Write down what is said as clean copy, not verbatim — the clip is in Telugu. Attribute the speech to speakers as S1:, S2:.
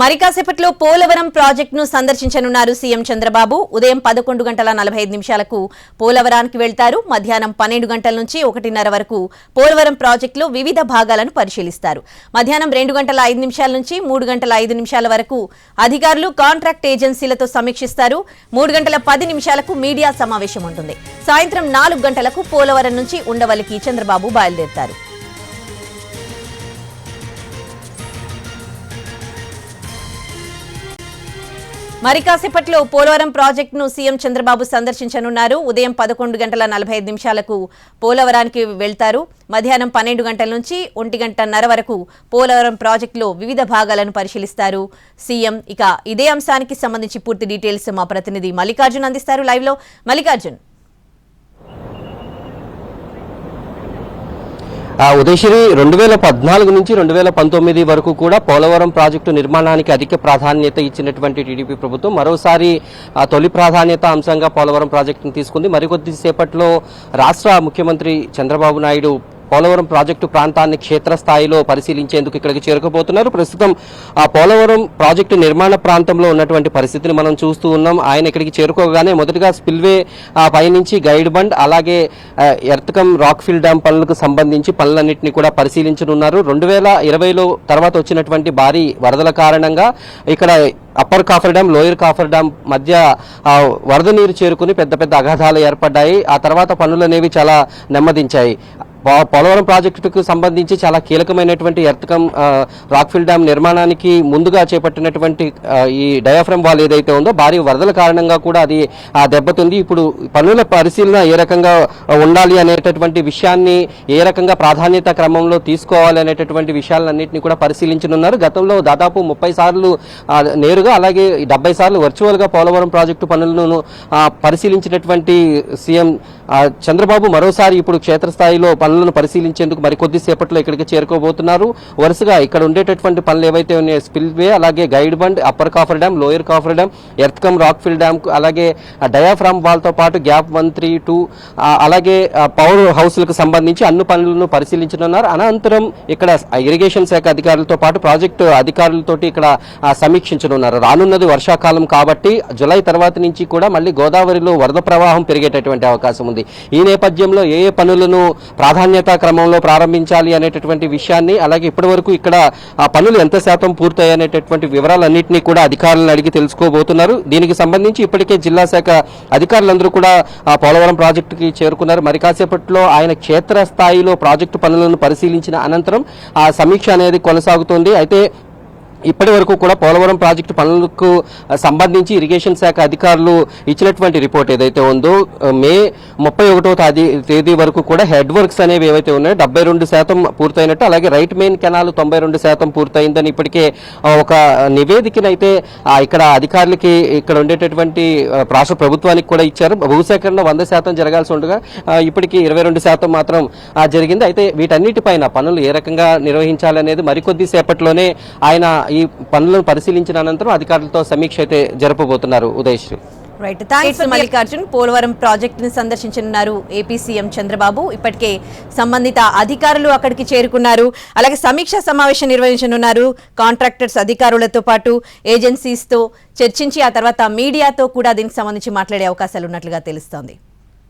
S1: మరి కాసేపట్లో పోలవరం ప్రాజెక్టును సందర్శించనున్నారు సీఎం చంద్రబాబు. ఉదయం 11:45 పోలవరానికి వెళ్తారు. మధ్యాహ్నం 12 గంటల నుంచి 1:30 వరకు పోలవరం ప్రాజెక్టులో వివిధ భాగాలను పరిశీలిస్తారు. మధ్యాహ్నం 2:05 నుంచి 3:05 వరకు అధికారులు కాంట్రాక్ట్ ఏజెన్సీలతో సమీక్షిస్తారు. 3:10 మీడియా సమావేశం ఉంటుంది. సాయంత్రం 4 గంటలకు పోలవరం నుంచి ఉండవల్లికి చంద్రబాబు బయలుదేరతారు. మరి కాసేపట్లో పోలవరం ప్రాజెక్టును సీఎం చంద్రబాబు సందర్శించనున్నారు. ఉదయం 11:45 పోలవరానికి వెళ్తారు. మధ్యాహ్నం 12 గంటల నుంచి 1:30 వరకు పోలవరం ప్రాజెక్టులో వివిధ భాగాలను పరిశీలిస్తారు సీఎం. ఇక ఇదే అంశానికి సంబంధించి పూర్తి డీటెయిల్స్ మా ప్రతినిధి మల్లికార్జున్ అందిస్తారు లైవ్ లో. మల్లికార్జున్,
S2: ఉదయశ్రీ 2014 నుంచి 2019 వరకు కూడా పోలవరం ప్రాజెక్టు నిర్మాణానికి అధిక ప్రాధాన్యత ఇచ్చినటువంటి టీడీపీ ప్రభుత్వం మరోసారి తొలి ప్రాధాన్యత అంశంగా పోలవరం ప్రాజెక్టును తీసుకుంది. మరికొద్ది సేపట్లో రాష్ట్ర ముఖ్యమంత్రి చంద్రబాబు నాయుడు పోలవరం ప్రాజెక్టు ప్రాంతాన్ని క్షేత్రస్థాయిలో పరిశీలించేందుకు ఇక్కడికి చేరుకోబోతున్నారు. ప్రస్తుతం ఆ పోలవరం ప్రాజెక్టు నిర్మాణ ప్రాంతంలో ఉన్నటువంటి పరిస్థితిని మనం చూస్తూ ఉన్నాం. ఆయన ఇక్కడికి చేరుకోగానే మొదటగా స్పిల్వే పైనుంచి గైడ్ బండ్, అలాగే ఎర్త్కమ్ రాక్ఫిల్ డ్యాం పనులకు సంబంధించి పనులన్నింటినీ కూడా పరిశీలించనున్నారు. 2020లో తర్వాత వచ్చినటువంటి భారీ వరదల కారణంగా ఇక్కడ upper coffer dam, lower coffer dam మధ్య వరద నీరు చేరుకుని పెద్ద పెద్ద అగాధాలు ఏర్పడ్డాయి. ఆ తర్వాత పనులు అనేవి చాలా నెమ్మదించాయి. పోలవరం ప్రాజెక్టుకు సంబంధించి చాలా కీలకమైనటువంటి ఎర్త్కమ్ రాక్ఫిల్ డ్యాం నిర్మాణానికి ముందుగా చేపట్టినటువంటి ఈ డయాఫ్రమ్ వాల్ ఏదైతే ఉందో భారీ వరదల కారణంగా కూడా అది దెబ్బతింది. ఇప్పుడు పనుల పరిశీలన ఏ రకంగా ఉండాలి అనేటటువంటి విషయాన్ని, ఏ రకంగా ప్రాధాన్యత క్రమంలో తీసుకోవాలి అనేటటువంటి విషయాలన్నింటినీ కూడా పరిశీలించనున్నారు. గతంలో దాదాపు 30 సార్లు నేరుగా, అలాగే 70 సార్లు వర్చువల్ గా పోలవరం ప్రాజెక్టు పనులను పరిశీలించినటువంటి సీఎం చంద్రబాబు మరోసారి ఇప్పుడు క్షేత్రస్థాయిలో పనులను పరిశీలించేందుకు మరికొద్ది సేపట్లో ఇక్కడికి చేరుకోబోతున్నారు. వరుసగా ఇక్కడ ఉండేటటువంటి పనులు ఏవైతే ఉన్నాయో స్పిల్వే, అలాగే guide bund, upper coffer dam, lower coffer dam, ఎర్త్కమ్ rockfill dam, అలాగే డయాఫ్రామ్ వాల్ తో పాటు గ్యాప్ 1, 3, 2 అలాగే పవర్ హౌస్లకు సంబంధించి అన్ని పనులను పరిశీలించనున్నారు. అనంతరం ఇక్కడ ఇరిగేషన్ శాఖ అధికారులతో పాటు ప్రాజెక్టు అధికారులతోటి ఇక్కడ సమీక్షించనున్నారు. రానున్నది వర్షాకాలం కాబట్టి జులై తర్వాత నుంచి కూడా మళ్ళీ గోదావరిలో వరద ప్రవాహం పెరిగేటటువంటి అవకాశం ఉంది. ఈ నేపథ్యంలో ఏ పనులను ప్రాధాన్యతా క్రమంలో ప్రారంభించాలి అనేటటువంటి విషయాన్ని, అలాగే ఇప్పటి వరకు ఇక్కడ ఆ పనులు ఎంత శాతం పూర్తయ్యాయి అనేటటువంటి వివరాలన్నింటినీ కూడా అధికారులను అడిగి తెలుసుకోబోతున్నారు. దీనికి సంబంధించి ఇప్పటికే జిల్లా శాఖ అధికారులందరూ కూడా పోలవరం ప్రాజెక్టుకి చేరుకున్నారు. మరి కాసేపట్లో ఆయన క్షేత్రస్థాయిలో ప్రాజెక్టు పనులను పరిశీలించిన అనంతరం ఆ సమీక్ష అనేది కొనసాగుతోంది. అయితే ఇప్పటి వరకు కూడా పోలవరం ప్రాజెక్టు పనులకు సంబంధించి ఇరిగేషన్ శాఖ అధికారులు ఇచ్చినటువంటి రిపోర్ట్ ఏదైతే ఉందో మే 31వ తేదీ వరకు కూడా హెడ్ వర్క్స్ అనేవి ఏవైతే ఉన్నాయో 72% పూర్తయినట్టు, అలాగే రైట్ మెయిన్ కెనాల్ 92% పూర్తయిందని ఇప్పటికే ఒక నివేదికనైతే ఇక్కడ అధికారులకి, ఇక్కడ ఉండేటటువంటి రాష్ట్ర ప్రభుత్వానికి కూడా ఇచ్చారు. భూసేకరణ 100% జరగాల్సి ఉండగా ఇప్పటికీ 22% మాత్రం జరిగింది. అయితే వీటన్నిటిపైన పనులు ఏ రకంగా నిర్వహించాలనేది మరికొద్ది సేపట్లోనే ఆయన ఈ పనులను పరిశీలించిన అనంతరం అధికారులతో సమీక్ష అయితే జరపబోతున్నారు. ఉదయశ్రీ.
S1: Right, thanks Mallikarjun. పోలవరం ప్రాజెక్టును సందర్శించనున్నారు ఏపీ సీఎం చంద్రబాబు. ఇప్పటికే సంబంధిత అధికారులు అక్కడికి చేరుకున్నారు. అలాగే సమీక్షా సమావేశం నిర్వహించనున్నారు. కాంట్రాక్టర్స్ అధికారులతో పాటు ఏజెన్సీస్ తో చర్చించి ఆ తర్వాత మీడియాతో కూడా దీనికి సంబంధించి మాట్లాడే అవకాశాలు ఉన్నట్లుగా తెలుస్తోంది.